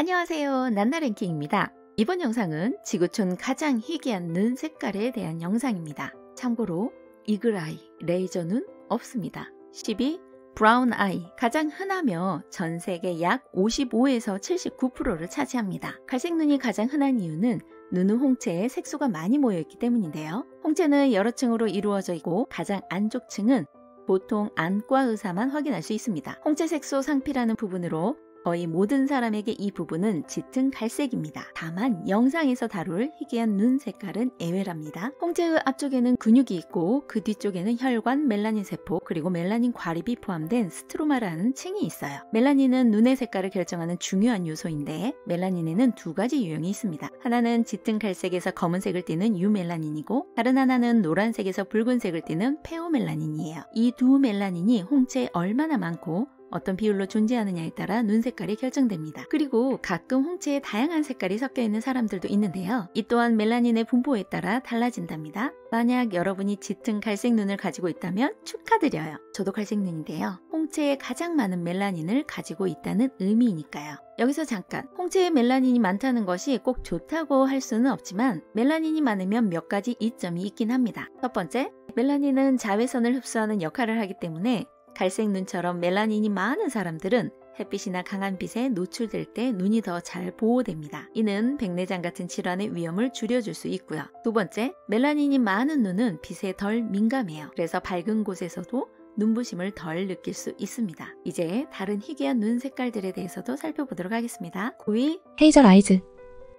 안녕하세요. 난나랭킹입니다. 이번 영상은 지구촌 가장 희귀한 눈 색깔에 대한 영상입니다. 참고로 이글아이, 레이저 눈 없습니다. 12. 브라운 아이, 가장 흔하며 전 세계 약 55에서 79%를 차지합니다. 갈색 눈이 가장 흔한 이유는 눈의 홍채에 색소가 많이 모여있기 때문인데요. 홍채는 여러 층으로 이루어져 있고 가장 안쪽 층은 보통 안과 의사만 확인할 수 있습니다. 홍채 색소 상피라는 부분으로 거의 모든 사람에게 이 부분은 짙은 갈색입니다. 다만 영상에서 다룰 희귀한 눈 색깔은 예외랍니다. 홍채의 앞쪽에는 근육이 있고 그 뒤쪽에는 혈관, 멜라닌 세포, 그리고 멜라닌 과립이 포함된 스트로마라는 층이 있어요. 멜라닌은 눈의 색깔을 결정하는 중요한 요소인데 멜라닌에는 두 가지 유형이 있습니다. 하나는 짙은 갈색에서 검은색을 띠는 유멜라닌이고 다른 하나는 노란색에서 붉은색을 띠는 페오멜라닌이에요. 이 두 멜라닌이 홍채에 얼마나 많고 어떤 비율로 존재하느냐에 따라 눈 색깔이 결정됩니다. 그리고 가끔 홍채에 다양한 색깔이 섞여 있는 사람들도 있는데요. 이 또한 멜라닌의 분포에 따라 달라진답니다. 만약 여러분이 짙은 갈색 눈을 가지고 있다면 축하드려요. 저도 갈색 눈인데요. 홍채에 가장 많은 멜라닌을 가지고 있다는 의미이니까요. 여기서 잠깐, 홍채에 멜라닌이 많다는 것이 꼭 좋다고 할 수는 없지만 멜라닌이 많으면 몇 가지 이점이 있긴 합니다. 첫 번째, 멜라닌은 자외선을 흡수하는 역할을 하기 때문에 갈색 눈처럼 멜라닌이 많은 사람들은 햇빛이나 강한 빛에 노출될 때 눈이 더 잘 보호됩니다. 이는 백내장 같은 질환의 위험을 줄여줄 수 있고요. 두 번째, 멜라닌이 많은 눈은 빛에 덜 민감해요. 그래서 밝은 곳에서도 눈부심을 덜 느낄 수 있습니다. 이제 다른 희귀한 눈 색깔들에 대해서도 살펴보도록 하겠습니다. 9위, 헤이즐 아이즈.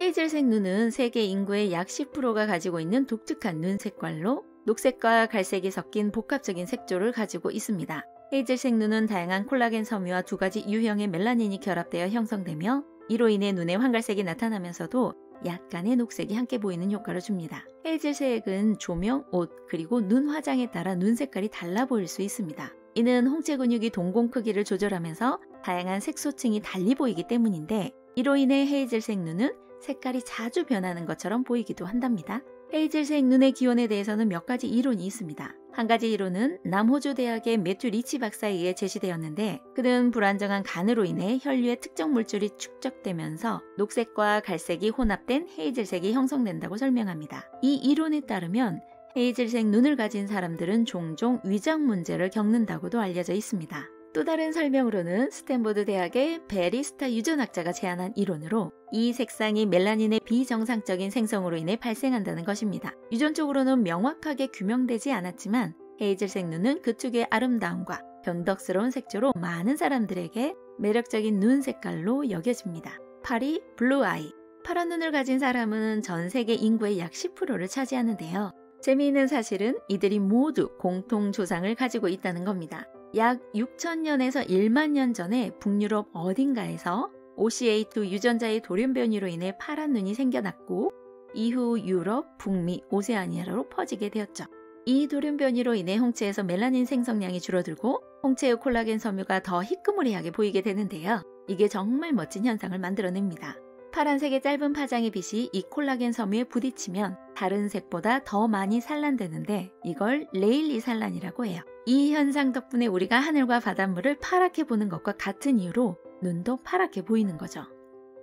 헤이즐색 눈은 세계 인구의 약 10%가 가지고 있는 독특한 눈 색깔로 녹색과 갈색이 섞인 복합적인 색조를 가지고 있습니다. 헤이즐색 눈은 다양한 콜라겐 섬유와 두 가지 유형의 멜라닌이 결합되어 형성되며 이로 인해 눈에 황갈색이 나타나면서도 약간의 녹색이 함께 보이는 효과를 줍니다. 헤이즐색은 조명, 옷, 그리고 눈 화장에 따라 눈 색깔이 달라 보일 수 있습니다. 이는 홍채 근육이 동공 크기를 조절하면서 다양한 색소층이 달리 보이기 때문인데 이로 인해 헤이즐색 눈은 색깔이 자주 변하는 것처럼 보이기도 한답니다. 헤이즐색 눈의 기원에 대해서는 몇 가지 이론이 있습니다. 한 가지 이론은 남호주 대학의 매튜 리치 박사에 의해 제시되었는데 그는 불안정한 간으로 인해 혈류에 특정 물질이 축적되면서 녹색과 갈색이 혼합된 헤이즐색이 형성된다고 설명합니다. 이 이론에 따르면 헤이즐색 눈을 가진 사람들은 종종 위장 문제를 겪는다고도 알려져 있습니다. 또 다른 설명으로는 스탠포드 대학의 베리스타 유전학자가 제안한 이론으로 이 색상이 멜라닌의 비정상적인 생성으로 인해 발생한다는 것입니다. 유전적으로는 명확하게 규명되지 않았지만 헤이즐색 눈은 그 특유의 아름다움과 변덕스러운 색조로 많은 사람들에게 매력적인 눈 색깔로 여겨집니다. 8위, 블루 아이. 파란 눈을 가진 사람은 전 세계 인구의 약 10%를 차지하는데요. 재미있는 사실은 이들이 모두 공통 조상을 가지고 있다는 겁니다. 약 6,000년에서 1만 년 전에 북유럽 어딘가에서 OCA2 유전자의 돌연 변이로 인해 파란 눈이 생겨났고 이후 유럽, 북미, 오세아니아로 퍼지게 되었죠. 이 돌연 변이로 인해 홍채에서 멜라닌 생성량이 줄어들고 홍채의 콜라겐 섬유가 더 희끄무리하게 보이게 되는데요. 이게 정말 멋진 현상을 만들어냅니다. 파란색의 짧은 파장의 빛이 이 콜라겐 섬유에 부딪히면 다른 색보다 더 많이 산란되는데 이걸 레일리 산란이라고 해요. 이 현상 덕분에 우리가 하늘과 바닷물을 파랗게 보는 것과 같은 이유로 눈도 파랗게 보이는 거죠.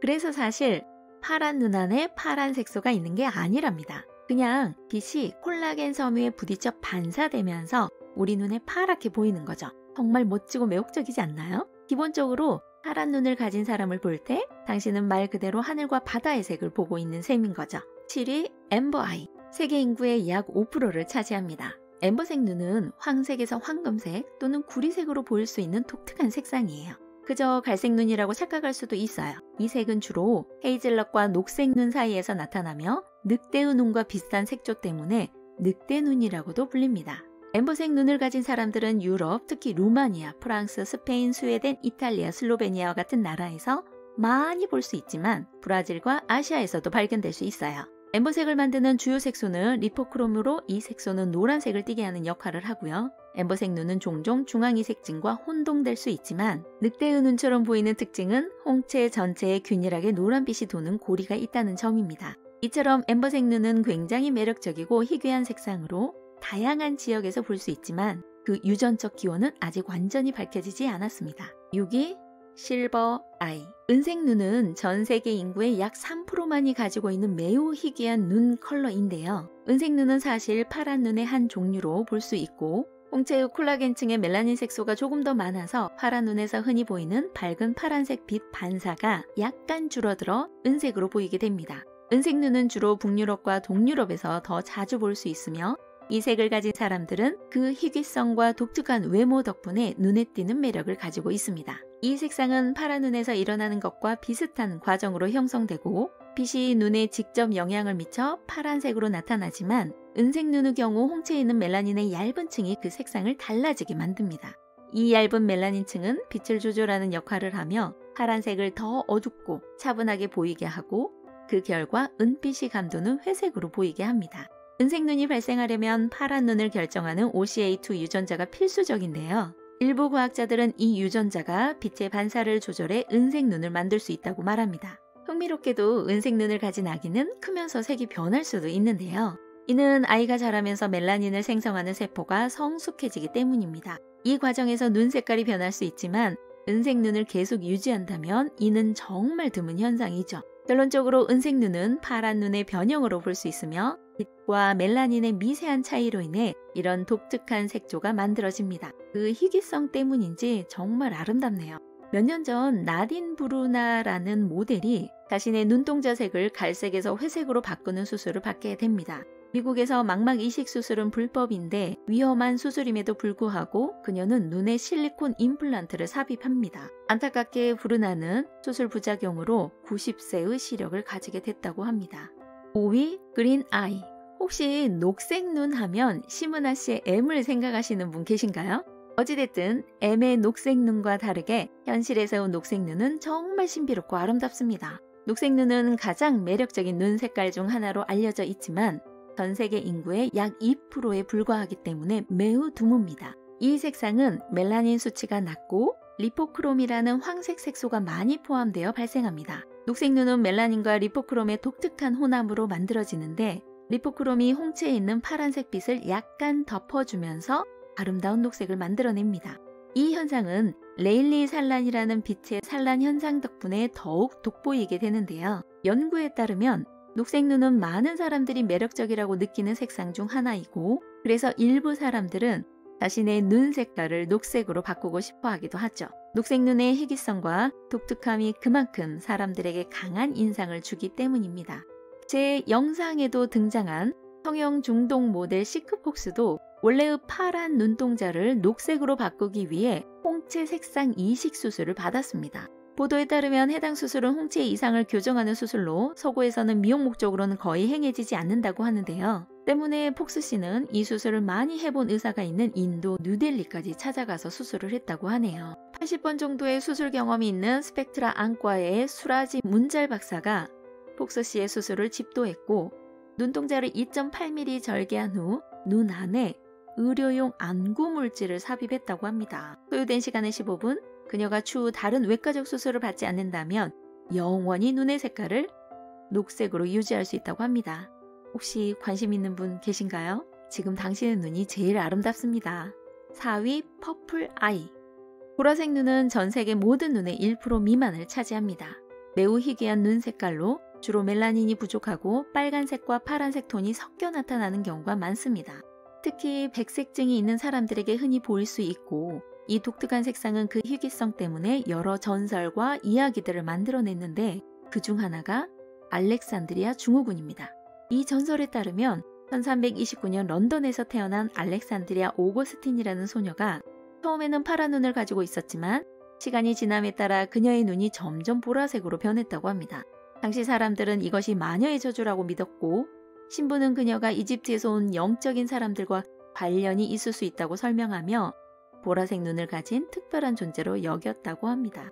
그래서 사실 파란 눈 안에 파란 색소가 있는 게 아니랍니다. 그냥 빛이 콜라겐 섬유에 부딪혀 반사되면서 우리 눈에 파랗게 보이는 거죠. 정말 멋지고 매혹적이지 않나요? 기본적으로 파란 눈을 가진 사람을 볼 때 당신은 말 그대로 하늘과 바다의 색을 보고 있는 셈인 거죠. 7위, 엠버 아이. 세계 인구의 약 5%를 차지합니다. 엠버색 눈은 황색에서 황금색 또는 구리색으로 보일 수 있는 독특한 색상이에요. 그저 갈색 눈이라고 착각할 수도 있어요. 이 색은 주로 헤이즐넛과 녹색 눈 사이에서 나타나며 늑대의 눈과 비슷한 색조 때문에 늑대 눈이라고도 불립니다. 엠버색 눈을 가진 사람들은 유럽, 특히 루마니아, 프랑스, 스페인, 스웨덴, 이탈리아, 슬로베니아와 같은 나라에서 많이 볼 수 있지만 브라질과 아시아에서도 발견될 수 있어요. 엠버색을 만드는 주요 색소는 리포크롬으로 이 색소는 노란색을 띠게 하는 역할을 하고요. 엠버색 눈은 종종 중앙이색증과 혼동될 수 있지만 늑대의 눈처럼 보이는 특징은 홍채 전체에 균일하게 노란빛이 도는 고리가 있다는 점입니다. 이처럼 엠버색 눈은 굉장히 매력적이고 희귀한 색상으로 다양한 지역에서 볼 수 있지만 그 유전적 기원은 아직 완전히 밝혀지지 않았습니다. 6위, 실버 아이. 은색 눈은 전 세계 인구의 약 3%만이 가지고 있는 매우 희귀한 눈 컬러인데요. 은색 눈은 사실 파란 눈의 한 종류로 볼 수 있고 홍채의 콜라겐층의 멜라닌 색소가 조금 더 많아서 파란 눈에서 흔히 보이는 밝은 파란색 빛 반사가 약간 줄어들어 은색으로 보이게 됩니다. 은색 눈은 주로 북유럽과 동유럽에서 더 자주 볼 수 있으며 이 색을 가진 사람들은 그 희귀성과 독특한 외모 덕분에 눈에 띄는 매력을 가지고 있습니다. 이 색상은 파란 눈에서 일어나는 것과 비슷한 과정으로 형성되고 빛이 눈에 직접 영향을 미쳐 파란색으로 나타나지만 은색 눈의 경우 홍채에 있는 멜라닌의 얇은 층이 그 색상을 달라지게 만듭니다. 이 얇은 멜라닌 층은 빛을 조절하는 역할을 하며 파란색을 더 어둡고 차분하게 보이게 하고 그 결과 은빛이 감도는 회색으로 보이게 합니다. 은색 눈이 발생하려면 파란 눈을 결정하는 OCA2 유전자가 필수적인데요. 일부 과학자들은 이 유전자가 빛의 반사를 조절해 은색 눈을 만들 수 있다고 말합니다. 흥미롭게도 은색 눈을 가진 아기는 크면서 색이 변할 수도 있는데요. 이는 아이가 자라면서 멜라닌을 생성하는 세포가 성숙해지기 때문입니다. 이 과정에서 눈 색깔이 변할 수 있지만 은색 눈을 계속 유지한다면 이는 정말 드문 현상이죠. 결론적으로 은색 눈은 파란 눈의 변형으로 볼 수 있으며 빛과 멜라닌의 미세한 차이로 인해 이런 독특한 색조가 만들어집니다. 그 희귀성 때문인지 정말 아름답네요. 몇 년 전 나딘 브루나라는 모델이 자신의 눈동자 색을 갈색에서 회색으로 바꾸는 수술을 받게 됩니다. 미국에서 망막 이식 수술은 불법인데 위험한 수술임에도 불구하고 그녀는 눈에 실리콘 임플란트를 삽입합니다. 안타깝게 브루나는 수술 부작용으로 90세의 시력을 가지게 됐다고 합니다. 5위 그린 아이. 혹시 녹색 눈 하면 심은하 씨의 M을 생각하시는 분 계신가요? 어찌됐든 M의 녹색 눈과 다르게 현실에서 온 녹색 눈은 정말 신비롭고 아름답습니다. 녹색 눈은 가장 매력적인 눈 색깔 중 하나로 알려져 있지만 전 세계 인구의 약 2%에 불과하기 때문에 매우 드뭅니다. 이 색상은 멜라닌 수치가 낮고 리포크롬이라는 황색 색소가 많이 포함되어 발생합니다. 녹색 눈은 멜라닌과 리포크롬의 독특한 혼합으로 만들어지는데 리포크롬이 홍채에 있는 파란색 빛을 약간 덮어주면서 아름다운 녹색을 만들어냅니다. 이 현상은 레일리 산란이라는 빛의 산란 현상 덕분에 더욱 돋보이게 되는데요. 연구에 따르면 녹색 눈은 많은 사람들이 매력적이라고 느끼는 색상 중 하나이고 그래서 일부 사람들은 자신의 눈 색깔을 녹색으로 바꾸고 싶어 하기도 하죠. 녹색 눈의 희귀성과 독특함이 그만큼 사람들에게 강한 인상을 주기 때문입니다. 제 영상에도 등장한 성형 중동 모델 시크폭스도 원래의 파란 눈동자를 녹색으로 바꾸기 위해 홍채 색상 이식 수술을 받았습니다. 보도에 따르면 해당 수술은 홍채 이상을 교정하는 수술로 서구에서는 미용 목적으로는 거의 행해지지 않는다고 하는데요. 때문에 폭스 씨는 이 수술을 많이 해본 의사가 있는 인도 뉴델리까지 찾아가서 수술을 했다고 하네요. 80번 정도의 수술 경험이 있는 스펙트라 안과의 수라지 문잘 박사가 폭스 씨의 수술을 집도했고 눈동자를 2.8mm 절개한 후 눈 안에 의료용 안구 물질을 삽입했다고 합니다. 소요된 시간은 15분, 그녀가 추후 다른 외과적 수술을 받지 않는다면 영원히 눈의 색깔을 녹색으로 유지할 수 있다고 합니다. 혹시 관심 있는 분 계신가요? 지금 당신의 눈이 제일 아름답습니다. 4위 퍼플 아이. 보라색 눈은 전 세계 모든 눈의 1% 미만을 차지합니다. 매우 희귀한 눈 색깔로 주로 멜라닌이 부족하고 빨간색과 파란색 톤이 섞여 나타나는 경우가 많습니다. 특히 백색증이 있는 사람들에게 흔히 보일 수 있고 이 독특한 색상은 그 희귀성 때문에 여러 전설과 이야기들을 만들어냈는데 그중 하나가 알렉산드리아 증후군입니다. 이 전설에 따르면 1329년 런던에서 태어난 알렉산드리아 오거스틴이라는 소녀가 처음에는 파란 눈을 가지고 있었지만 시간이 지남에 따라 그녀의 눈이 점점 보라색으로 변했다고 합니다. 당시 사람들은 이것이 마녀의 저주라고 믿었고 신부는 그녀가 이집트에서 온 영적인 사람들과 관련이 있을 수 있다고 설명하며 보라색 눈을 가진 특별한 존재로 여겼다고 합니다.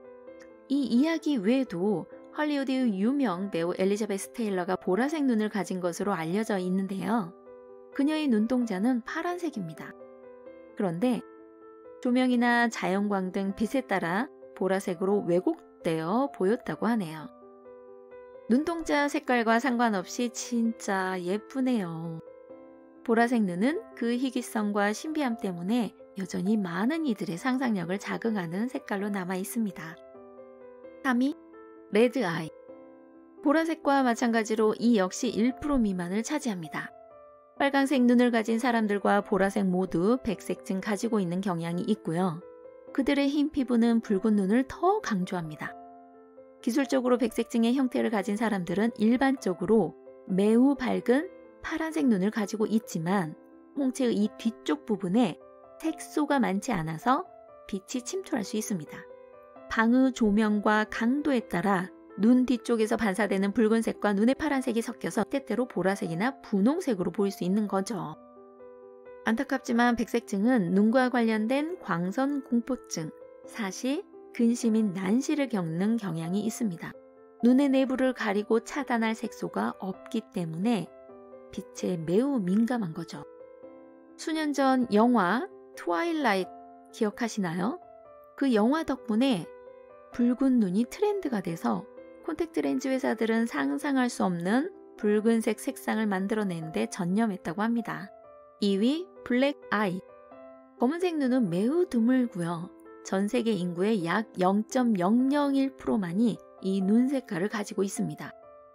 이 이야기 외에도 헐리우드의 유명 배우 엘리자베스 테일러가 보라색 눈을 가진 것으로 알려져 있는데요. 그녀의 눈동자는 파란색입니다. 그런데 조명이나 자연광 등 빛에 따라 보라색으로 왜곡되어 보였다고 하네요. 눈동자 색깔과 상관없이 진짜 예쁘네요. 보라색 눈은 그 희귀성과 신비함 때문에 여전히 많은 이들의 상상력을 자극하는 색깔로 남아 있습니다. 3위, 레드 아이. 보라색과 마찬가지로 이 역시 1% 미만을 차지합니다. 빨강색 눈을 가진 사람들과 보라색 모두 백색증 가지고 있는 경향이 있고요. 그들의 흰 피부는 붉은 눈을 더 강조합니다. 기술적으로 백색증의 형태를 가진 사람들은 일반적으로 매우 밝은 파란색 눈을 가지고 있지만 홍채의 이 뒤쪽 부분에 색소가 많지 않아서 빛이 침투할 수 있습니다. 방의 조명과 강도에 따라 눈 뒤쪽에서 반사되는 붉은색과 눈의 파란색이 섞여서 때때로 보라색이나 분홍색으로 보일 수 있는 거죠. 안타깝지만 백색증은 눈과 관련된 광선 공포증, 사시, 근심인 난시를 겪는 경향이 있습니다. 눈의 내부를 가리고 차단할 색소가 없기 때문에 빛에 매우 민감한 거죠. 수년 전 영화 트와일라이트 기억하시나요? 그 영화 덕분에 붉은 눈이 트렌드가 돼서 콘택트 렌즈 회사들은 상상할 수 없는 붉은색 색상을 만들어내는데 전념했다고 합니다. 2위, 블랙 아이. 검은색 눈은 매우 드물고요. 전 세계 인구의 약 0.001%만이 이 눈 색깔을 가지고 있습니다.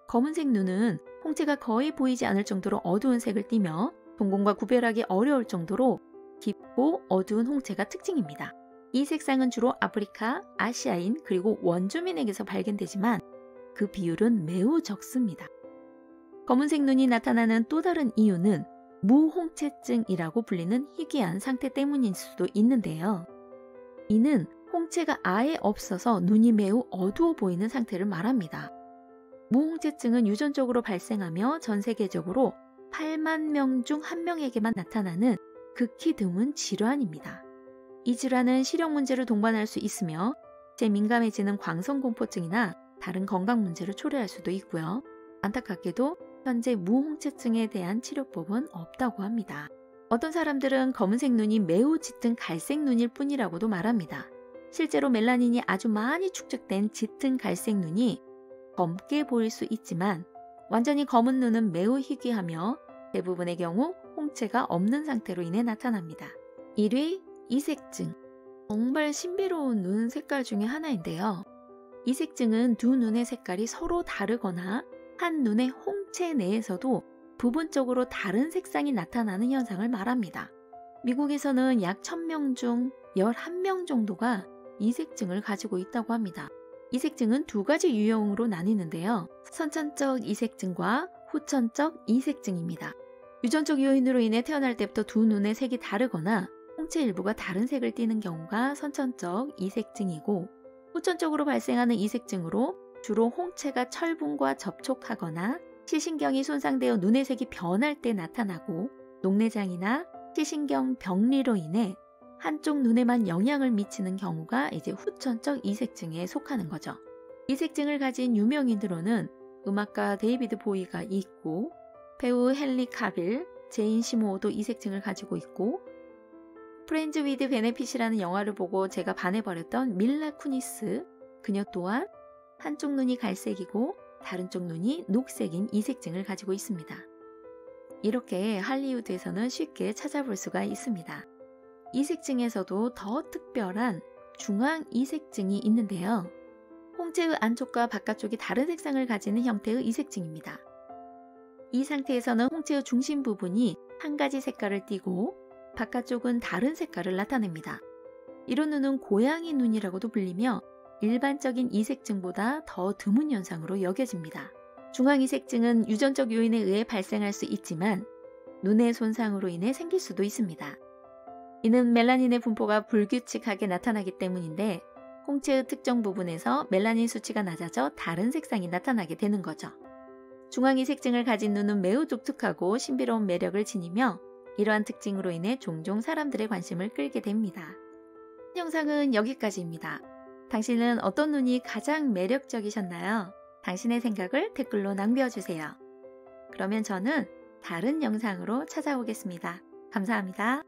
검은색 눈은 홍채가 거의 보이지 않을 정도로 어두운 색을 띠며 동공과 구별하기 어려울 정도로 깊고 어두운 홍채가 특징입니다. 이 색상은 주로 아프리카, 아시아인 그리고 원주민에게서 발견되지만 그 비율은 매우 적습니다. 검은색 눈이 나타나는 또 다른 이유는 무홍채증이라고 불리는 희귀한 상태 때문일 수도 있는데요. 이는 홍채가 아예 없어서 눈이 매우 어두워 보이는 상태를 말합니다. 무홍채증은 유전적으로 발생하며 전 세계적으로 8만 명 중 1명에게만 나타나는 극히 드문 질환입니다. 이 질환은 시력 문제를 동반할 수 있으며 재민감해지는 광선공포증이나 다른 건강 문제를 초래할 수도 있고요. 안타깝게도 현재 무홍채증에 대한 치료법은 없다고 합니다. 어떤 사람들은 검은색 눈이 매우 짙은 갈색 눈일 뿐이라고도 말합니다. 실제로 멜라닌이 아주 많이 축적된 짙은 갈색 눈이 검게 보일 수 있지만 완전히 검은 눈은 매우 희귀하며 대부분의 경우 홍채가 없는 상태로 인해 나타납니다. 1위, 이색증. 정말 신비로운 눈 색깔 중에 하나인데요. 이색증은 두 눈의 색깔이 서로 다르거나 한 눈의 홍채 내에서도 부분적으로 다른 색상이 나타나는 현상을 말합니다. 미국에서는 약 1000명 중 11명 정도가 이색증을 가지고 있다고 합니다. 이색증은 두 가지 유형으로 나뉘는데요. 선천적 이색증과 후천적 이색증입니다. 유전적 요인으로 인해 태어날 때부터 두 눈의 색이 다르거나 홍채 일부가 다른 색을 띠는 경우가 선천적 이색증이고, 후천적으로 발생하는 이색증으로 주로 홍채가 철분과 접촉하거나 시신경이 손상되어 눈의 색이 변할 때 나타나고, 녹내장이나 시신경 병리로 인해 한쪽 눈에만 영향을 미치는 경우가 이제 후천적 이색증에 속하는 거죠. 이색증을 가진 유명인으로는 음악가 데이비드 보이가 있고, 배우 헨리 카빌, 제인 시모도 이색증을 가지고 있고, 프렌즈 위드 베네핏이라는 영화를 보고 제가 반해버렸던 밀라 쿠니스, 그녀 또한 한쪽 눈이 갈색이고 다른 쪽 눈이 녹색인 이색증을 가지고 있습니다. 이렇게 할리우드에서는 쉽게 찾아볼 수가 있습니다. 이색증에서도 더 특별한 중앙 이색증이 있는데요. 홍채의 안쪽과 바깥쪽이 다른 색상을 가지는 형태의 이색증입니다. 이 상태에서는 홍채의 중심 부분이 한 가지 색깔을 띠고 바깥쪽은 다른 색깔을 나타냅니다. 이런 눈은 고양이 눈이라고도 불리며 일반적인 이색증보다 더 드문 현상으로 여겨집니다. 중앙이색증은 유전적 요인에 의해 발생할 수 있지만 눈의 손상으로 인해 생길 수도 있습니다. 이는 멜라닌의 분포가 불규칙하게 나타나기 때문인데 홍채의 특정 부분에서 멜라닌 수치가 낮아져 다른 색상이 나타나게 되는 거죠. 중앙이색증을 가진 눈은 매우 독특하고 신비로운 매력을 지니며 이러한 특징으로 인해 종종 사람들의 관심을 끌게 됩니다. 영상은 여기까지입니다. 당신은 어떤 눈이 가장 매력적이셨나요? 당신의 생각을 댓글로 남겨주세요. 그러면 저는 다른 영상으로 찾아오겠습니다. 감사합니다.